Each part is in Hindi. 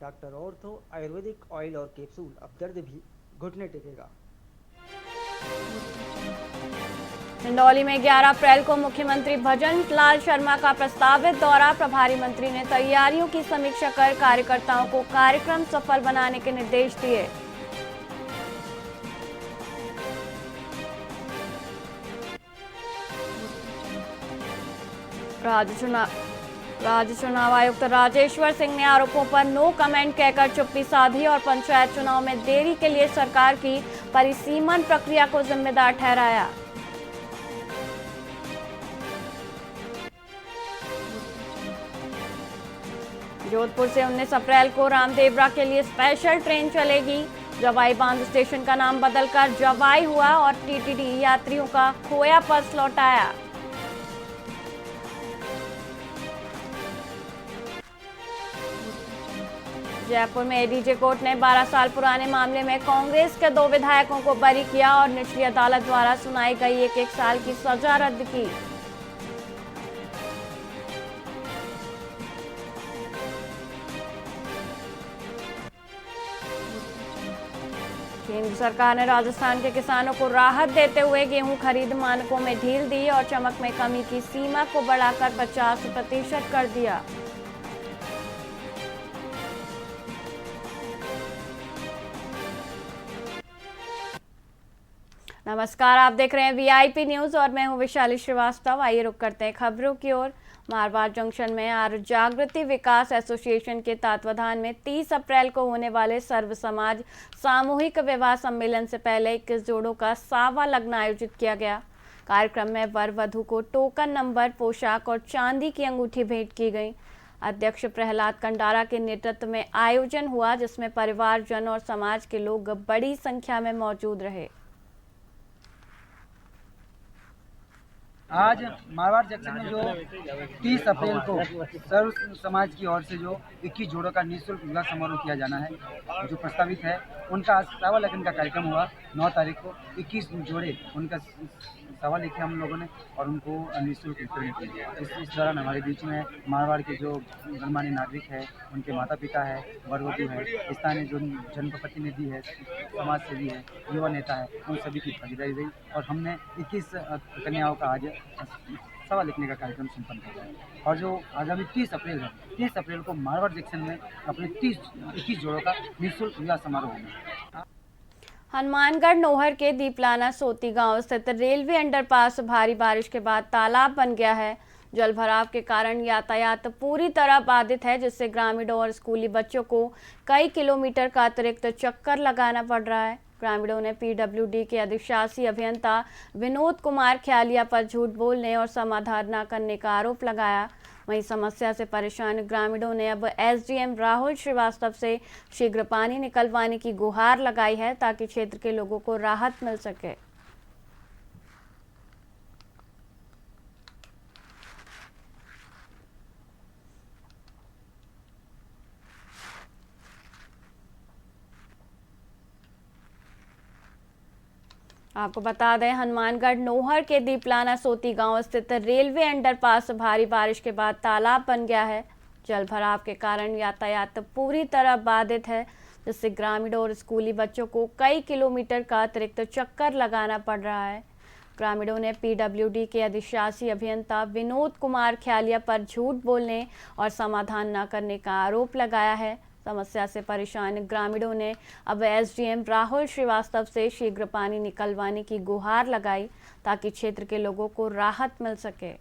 डॉक्टर ऑर्थो आयुर्वेदिक ऑयल और कैप्सूल, अब दर्द भी घुटने टेकेगा। हिंडौली में 11 अप्रैल को मुख्यमंत्री भजन लाल शर्मा का प्रस्तावित दौरा। प्रभारी मंत्री ने तैयारियों की समीक्षा कर कार्यकर्ताओं को कार्यक्रम सफल बनाने के निर्देश दिए। राज्य चुनाव आयुक्त राजेश्वर सिंह ने आरोपों पर नो कमेंट कहकर चुप्पी साधी और पंचायत चुनाव में देरी के लिए सरकार की परिसीमन प्रक्रिया को जिम्मेदार ठहराया। जोधपुर से 19 अप्रैल को रामदेवरा के लिए स्पेशल ट्रेन चलेगी। जवाई बांध स्टेशन का नाम बदलकर जवाई हुआ और टीटीडी यात्रियों का खोया पर्स लौटाया। जयपुर में एडीजे कोर्ट ने 12 साल पुराने मामले में कांग्रेस के 2 विधायकों को बरी किया और निचली अदालत द्वारा सुनाई गई 1 साल की सजा रद्द की। केंद्र सरकार ने राजस्थान के किसानों को राहत देते हुए गेहूं खरीद मानकों में ढील दी और चमक में कमी की सीमा को बढ़ाकर 50% कर दिया। नमस्कार, आप देख रहे हैं वीआईपी न्यूज और मैं हूं विशाली श्रीवास्तव। आइए रुक करते हैं खबरों की ओर। मारवाड़ जंक्शन में आर्य जागृति विकास एसोसिएशन के तत्वाधान में 30 अप्रैल को होने वाले सर्व समाज सामूहिक विवाह सम्मेलन से पहले 21 जोड़ों का सावा लग्न आयोजित किया गया। कार्यक्रम में वर वधू को टोकन नंबर, पोशाक और चांदी की अंगूठी भेंट की गई। अध्यक्ष प्रहलाद कंडारा के नेतृत्व में आयोजन हुआ, जिसमें परिवारजन और समाज के लोग बड़ी संख्या में मौजूद रहे। आज मारवाड़ जंक्शन में जो 30 अप्रैल को सर्व समाज की ओर से जो 21 जोड़ों का निःशुल्क विवाह समारोह किया जाना है, जो प्रस्तावित है, उनका आज सावा लगन का कार्यक्रम हुआ। 9 तारीख को 21 जोड़े उनका सावा लेके हम लोगों ने और उनको निःशुल्क वितरण किया। इस दौरान हमारे बीच में मारवाड़ के जो गणमान्य नागरिक है, उनके माता पिता है, वर वधू है, स्थानीय जो जनप्रतिनिधि है, समाज सेवी है, युवा नेता है, उन सभी की भागीदारी रही और हमने 21 कन्याओं का आज सवा लिखने का कार्यक्रम संपन्न कर रहा है। और जो आगामी 30 अप्रैल है, 30 अप्रैल को मारवाड़ जंक्शन में अपने 21 जोड़ों का निःशुल्क विवाह समारोह होगा। हनुमानगढ़ नोहर के दीपलाना सोती गांव स्थित रेलवे अंडरपास भारी बारिश के बाद तालाब बन गया है। जल भराव के कारण यातायात पूरी तरह बाधित है, जिससे ग्रामीणों और स्कूली बच्चों को कई किलोमीटर का अतिरिक्त चक्कर लगाना पड़ रहा है। ग्रामीणों ने पीडब्ल्यूडी के अधिशासी अभियंता विनोद कुमार ख्यालिया पर झूठ बोलने और समाधान न करने का आरोप लगाया। वहीं समस्या से परेशान ग्रामीणों ने अब एसडीएम राहुल श्रीवास्तव से शीघ्र पानी निकलवाने की गुहार लगाई है, ताकि क्षेत्र के लोगों को राहत मिल सके। आपको बता दें, हनुमानगढ़ नोहर के दीपलाना सोती गांव स्थित रेलवे अंडरपास भारी बारिश के बाद तालाब बन गया है। जल भराव के कारण यातायात पूरी तरह बाधित है, जिससे ग्रामीणों और स्कूली बच्चों को कई किलोमीटर का अतिरिक्त चक्कर लगाना पड़ रहा है। ग्रामीणों ने पीडब्ल्यूडी के अधिशासी अभियंता विनोद कुमार ख्यालिया पर झूठ बोलने और समाधान न करने का आरोप लगाया है। समस्या से परेशान ग्रामीणों ने अब एसडीएम राहुल श्रीवास्तव से शीघ्र पानी निकलवाने की गुहार लगाई, ताकि क्षेत्र के लोगों को राहत मिल सके।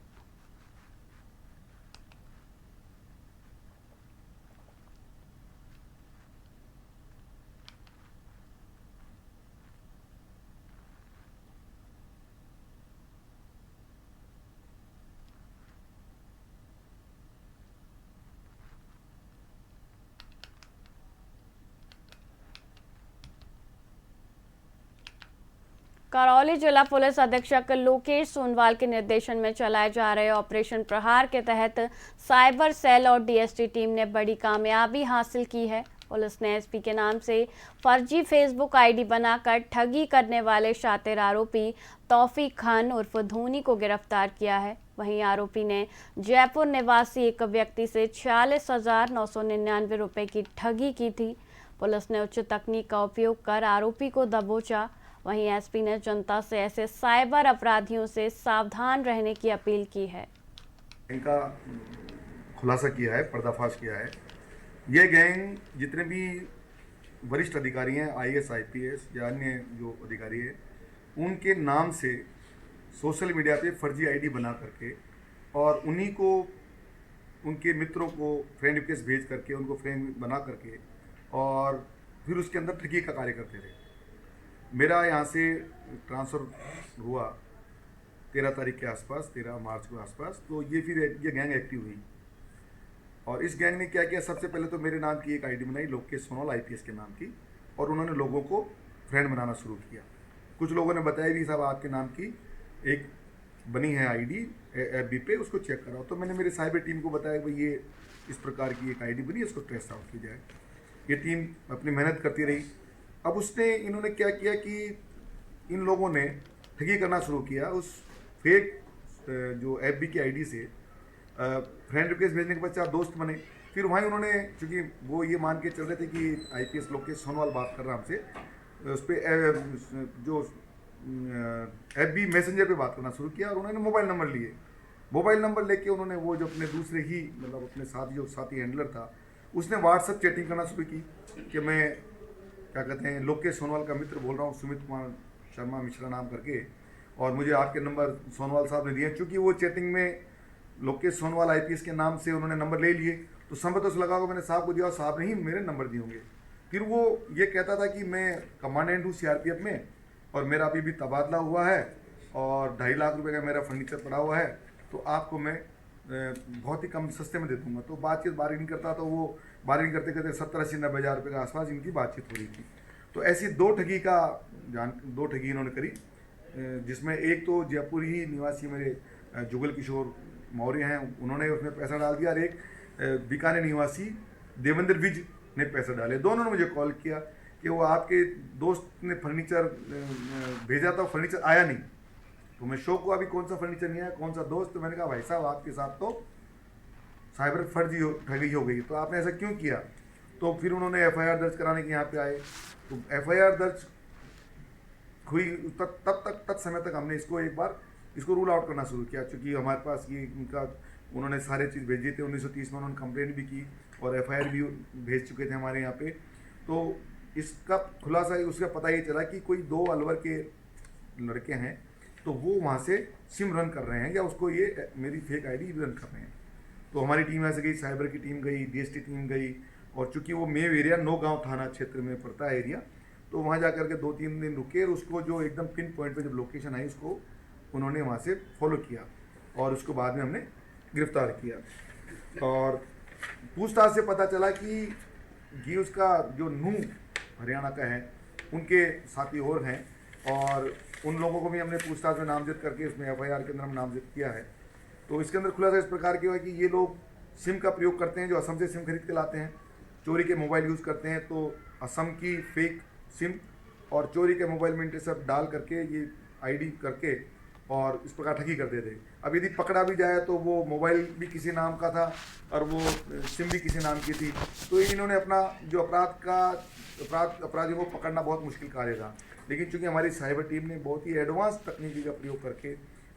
करौली जिला पुलिस अधीक्षक लोकेश सोनवाल के निर्देशन में चलाए जा रहे ऑपरेशन प्रहार के तहत साइबर सेल और डीएसटी टीम ने बड़ी कामयाबी हासिल की है। पुलिस ने एसपी के नाम से फर्जी फेसबुक आईडी बनाकर ठगी करने वाले शातिर आरोपी तौफीक खान उर्फ धोनी को गिरफ्तार किया है। वहीं आरोपी ने जयपुर निवासी एक व्यक्ति से 46,999 रुपए की ठगी की थी। पुलिस ने उच्च तकनीक का उपयोग कर आरोपी को दबोचा। वहीं एसपी ने जनता से ऐसे साइबर अपराधियों से सावधान रहने की अपील की है। इनका खुलासा किया है, पर्दाफाश किया है। ये गैंग जितने भी वरिष्ठ अधिकारी हैं, आईएएस, आईपीएस या अन्य जो अधिकारी है, उनके नाम से सोशल मीडिया पे फर्जी आईडी बना करके और उन्हीं को उनके मित्रों को फ्रेंड रिक्वेस्ट भेज करके उनको फ्रेंड बना करके और फिर उसके अंदर ठगी का कार्य करते थे। मेरा यहाँ से ट्रांसफ़र हुआ 13 तारीख के आसपास, 13 मार्च के आसपास। तो ये गैंग एक्टिव हुई और इस गैंग ने क्या किया, सबसे पहले तो मेरे नाम की एक आईडी बनाई, लोकेश सोनवाल आईपीएस के नाम की, और उन्होंने लोगों को फ्रेंड बनाना शुरू किया। कुछ लोगों ने बताया भी साहब आपके नाम की एक बनी है आईडी एफबी पे, उसको चेक कराओ। तो मैंने मेरे साइबर टीम को बताया भाई ये इस प्रकार की एक आईडी बनी है, इसको ट्रेस आउट की जाए। ये टीम अपनी मेहनत करती रही। अब इन्होंने क्या किया कि इन लोगों ने ठगी करना शुरू किया। उस फेक जो एफबी की आईडी से फ्रेंड रिक्वेस्ट भेजने के बाद 4 दोस्त बने। फिर वहीं उन्होंने, चूँकि वो ये मान के चल रहे थे कि आईपीएस लोकेश सोनवाल बात कर रहा हमसे, उस पर जो एफबी मैसेंजर पे बात करना शुरू किया और उन्होंने मोबाइल नंबर लिए। मोबाइल नंबर लेके उन्होंने वो जो अपने दूसरे ही मतलब अपने साथी हैंडलर था, उसने व्हाट्सएप चैटिंग करना शुरू की कि मैं क्या कहते हैं लोकेश सोनवाल का मित्र बोल रहा हूँ, सुमित कुमार शर्मा मिश्रा नाम करके, और मुझे आपके नंबर सोनवाल साहब ने दिए। चूँकि वो चैटिंग में लोकेश सोनवाल आईपीएस के नाम से उन्होंने नंबर ले लिए, तो समय तो लगा को मैंने साहब को दिया और साहब ने ही मेरे नंबर दिए होंगे। फिर वो ये कहता था कि मैं कमांडेंट हूँ सीआरपीएफ में और मेरा अभी भी तबादला हुआ है और 2.5 लाख रुपए का मेरा फर्नीचर पड़ा हुआ है, तो आपको मैं बहुत ही कम सस्ते में दे दूँगा। तो बातचीत बार्गेनिंग करता, तो वो बार्गेनिंग करते करते 70-80-90 हज़ार रुपये के आसपास इनकी बातचीत हो रही थी। तो ऐसी दो ठगी इन्होंने करी, जिसमें एक तो जयपुर ही निवासी मेरे जुगल किशोर मौर्य हैं, उन्होंने उसमें पैसा डाल दिया, और एक बीकानेर निवासी देवेंद्र विज ने पैसा डाले। दोनों ने मुझे कॉल किया कि वो आपके दोस्त ने फर्नीचर भेजा था, फर्नीचर आया नहीं। तो मैं शौक हुआ अभी कौन सा फर्नीचर नहीं आया, कौन सा दोस्त। तो मैंने कहा भाई साहब आपके साथ तो साइबर ठगी हो गई, तो आपने ऐसा क्यों किया। तो फिर उन्होंने एफआईआर दर्ज कराने के यहाँ पे आए। तो एफआईआर दर्ज हुई तब समय तक हमने इसको रूल आउट करना शुरू किया, क्योंकि हमारे पास ये इनका उन्होंने सारे चीज़ भेजे थे। 1930 में उन्होंने कंप्लेंट भी की और एफआईआर भी भेज चुके थे हमारे यहाँ पे। तो इसका खुलासा उसका पता ये चला कि कोई 2 अलवर के लड़के हैं, तो वो वहाँ से सिम रन कर रहे हैं या उसको ये मेरी फेक आईडी रन कर रहे हैं। तो हमारी टीम ऐसे गई, साइबर की टीम गई, डीएसटी टीम गई, और चूँकि वो मेव एरिया नौगांव थाना क्षेत्र में पड़ता है एरिया, तो वहाँ जा करके 2-3 दिन रुके और उसको जो एकदम पिन पॉइंट पे जब लोकेशन आई उसको उन्होंने वहाँ से फॉलो किया और उसको बाद में हमने गिरफ्तार किया। और पूछताछ से पता चला कि उसका जो नूह हरियाणा का है, उनके साथी और हैं, और उन लोगों को भी हमने पूछताछ में नामजद करके उसमें एफआईआर के अंदर हम नामजद किया है। तो इसके अंदर खुलासा इस प्रकार की हुआ कि ये लोग सिम का प्रयोग करते हैं, जो असम से सिम खरीद के लाते हैं, चोरी के मोबाइल यूज़ करते हैं, तो असम की फेक सिम और चोरी के मोबाइल में इंटरसेप्ट डाल करके ये आईडी करके और इस प्रकार ठगी करते थे। अब यदि पकड़ा भी जाए तो वो मोबाइल भी किसी नाम का था और वो सिम भी किसी नाम की थी। तो इन्होंने अपना जो अपराधियों को पकड़ना बहुत मुश्किल कार्य था। लेकिन चूंकि हमारी साइबर टीम ने बहुत ही एडवांस तकनीकी का प्रयोग करके,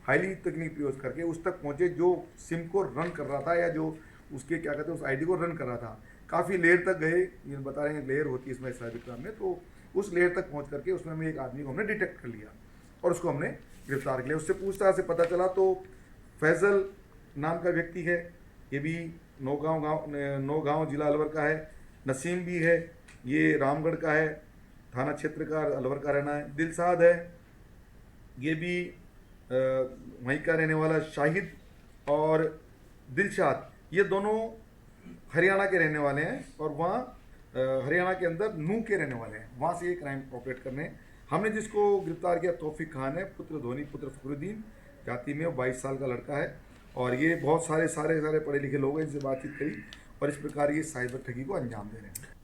हाईली तकनीक प्रयोग करके उस तक पहुँचे जो सिम को रन कर रहा था या जो उसके क्या कहते हैं उस आईडी को रन कर रहा था। काफ़ी लेयर तक गए, ये बता रहे हैं लेयर होती है इसमें साइबर क्राइम में, तो उस लेयर तक पहुँच करके उसमें हमें एक आदमी को हमने डिटेक्ट कर लिया और उसको हमने गिरफ्तार किया। उससे पूछताछ से पता चला तो फैजल नाम का व्यक्ति है, ये भी नौगांव जिला अलवर का है। नसीम भी है, ये रामगढ़ का है, थाना क्षेत्र का अलवर का रहना है। दिलशाद है, ये भी वहीं का रहने वाला। शाहिद और दिलशाद ये दोनों हरियाणा के रहने वाले हैं और वहाँ हरियाणा के अंदर नूह के रहने वाले हैं, वहाँ से ये क्राइम ऑपरेट करने हैं। हमने जिसको गिरफ्तार किया तौफीक खान है, पुत्र धोनी पुत्र फखरुद्दीन, जाति में 22 साल का लड़का है, और ये बहुत सारे पढ़े लिखे लोग हैं, इनसे बातचीत करी और इस प्रकार ये साइबर ठगी को अंजाम दे रहे हैं।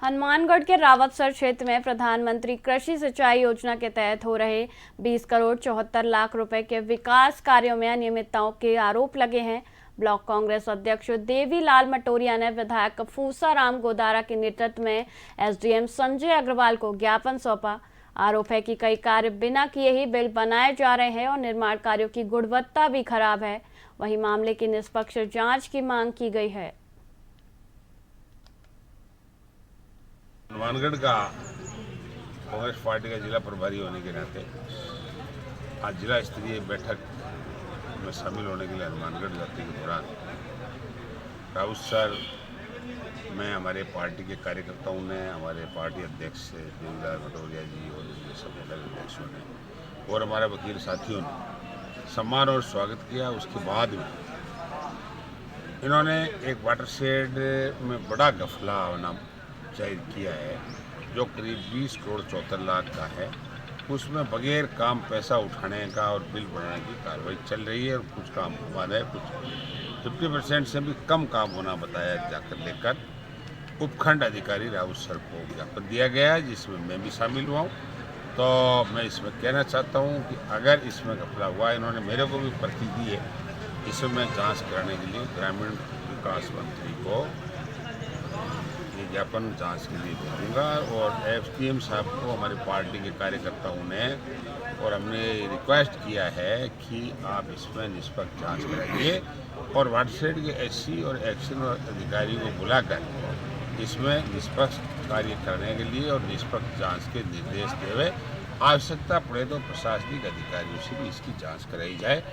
हनुमानगढ़ के रावतसर क्षेत्र में प्रधानमंत्री कृषि सिंचाई योजना के तहत हो रहे 20 करोड़ 74 लाख रुपए के विकास कार्यों में अनियमितताओं के आरोप लगे हैं। ब्लॉक कांग्रेस अध्यक्ष देवीलाल मटोरिया ने विधायक फूसाराम गोदारा के नेतृत्व में एसडीएम संजय अग्रवाल को ज्ञापन सौंपा। आरोप है कि कई कार्य बिना किए ही बिल बनाए जा रहे हैं और निर्माण कार्यों की गुणवत्ता भी खराब है। वहीं मामले की निष्पक्ष जांच की मांग की गई है। हनुमानगढ़ का कांग्रेस पार्टी का जिला प्रभारी होने के नाते आज जिला स्तरीय बैठक में शामिल होने के लिए हनुमानगढ़ यात्रा के दौरान राउतसर में हमारे पार्टी के कार्यकर्ताओं ने, हमारे पार्टी अध्यक्ष देवीलाल मटोरिया जी और सब मंडल अध्यक्षों ने और हमारे वकील साथियों ने सम्मान और स्वागत किया। उसके बाद में इन्होंने एक वाटरशेड में बड़ा घपला होना जाहिर किया है जो करीब 20 करोड़ 74 लाख का है। उसमें बगैर काम पैसा उठाने का और बिल बनाने की कार्रवाई चल रही है और कुछ काम हुआ है, कुछ 50% से भी कम काम होना बताया जाकर लेकर उपखंड अधिकारी राउतसर को ज्ञापन दिया गया है, जिसमें मैं भी शामिल हुआ हूँ। तो मैं इसमें कहना चाहता हूँ कि अगर इसमें घपला हुआ, इन्होंने मेरे को भी पर्ची दी है, इसमें जाँच कराने के लिए ग्रामीण विकास मंत्री को ज्ञापन जांच के लिए भेजूंगा और एसडीएम साहब को हमारी पार्टी के कार्यकर्ताओं ने और हमने रिक्वेस्ट किया है कि आप इसमें निष्पक्ष जांच कराइए और वाटरशेड के एससी और एक्शन अधिकारी को बुलाकर इसमें निष्पक्ष कार्य करने के लिए और निष्पक्ष जांच के निर्देश देवे। आवश्यकता पड़े तो प्रशासनिक अधिकारियों से भी इसकी जाँच कराई जाए।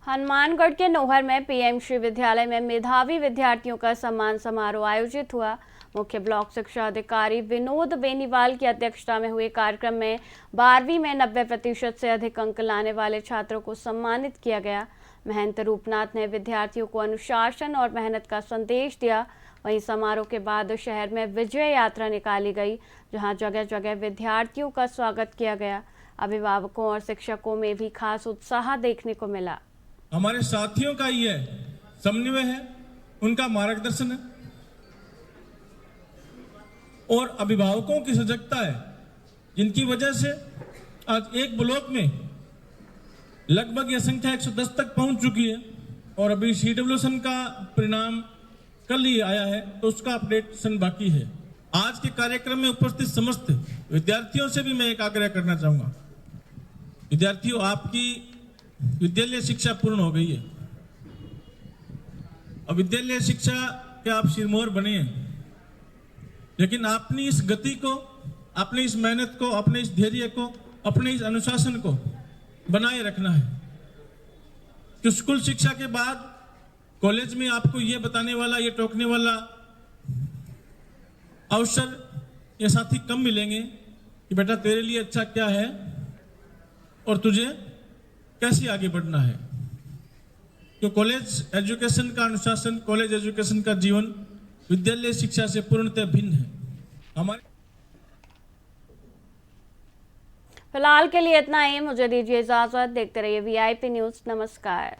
हनुमानगढ़ के नोहर में पीएमश्री विद्यालय में मेधावी विद्यार्थियों का सम्मान समारोह आयोजित हुआ। मुख्य ब्लॉक शिक्षा अधिकारी विनोद बेनीवाल की अध्यक्षता में हुए कार्यक्रम में 12वीं में 90% से अधिक अंक लाने वाले छात्रों को सम्मानित किया गया। महंत रूपनाथ ने विद्यार्थियों को अनुशासन और मेहनत का संदेश दिया। वहीं समारोह के बाद शहर में विजय यात्रा निकाली गई, जहां जगह जगह विद्यार्थियों का स्वागत किया गया। अभिभावकों और शिक्षकों में भी खास उत्साह देखने को मिला। हमारे साथियों का ये समन्वय है, उनका मार्गदर्शन है और अभिभावकों की सजगता है, जिनकी वजह से आज एक ब्लॉक में लगभग यह संख्या 110 तक पहुंच चुकी है और अभी सीडब्ल्यूएसन का परिणाम कल ही आया है, तो उसका अपडेशन बाकी है। आज के कार्यक्रम में उपस्थित समस्त विद्यार्थियों से भी मैं एक आग्रह करना चाहूंगा। विद्यार्थियों, आपकी विद्यालय शिक्षा पूर्ण हो गई है। अब विद्यालय शिक्षा के आप सिरमौर बने हैं, लेकिन अपनी इस गति को, अपनी इस मेहनत को, अपने इस धैर्य को, अपने इस अनुशासन को बनाए रखना है कि स्कूल शिक्षा के बाद कॉलेज में आपको ये बताने वाला, ये टोकने वाला अवसर ये साथी कम मिलेंगे कि बेटा तेरे लिए अच्छा क्या है और तुझे कैसे आगे बढ़ना है। तो कॉलेज एजुकेशन का अनुशासन, कॉलेज एजुकेशन का जीवन विद्यालय शिक्षा से पूर्णतः भिन्न है। हमारे फिलहाल के लिए इतना ही। मुझे दीजिए इजाजत। देखते रहिए वीआईपी न्यूज़। नमस्कार।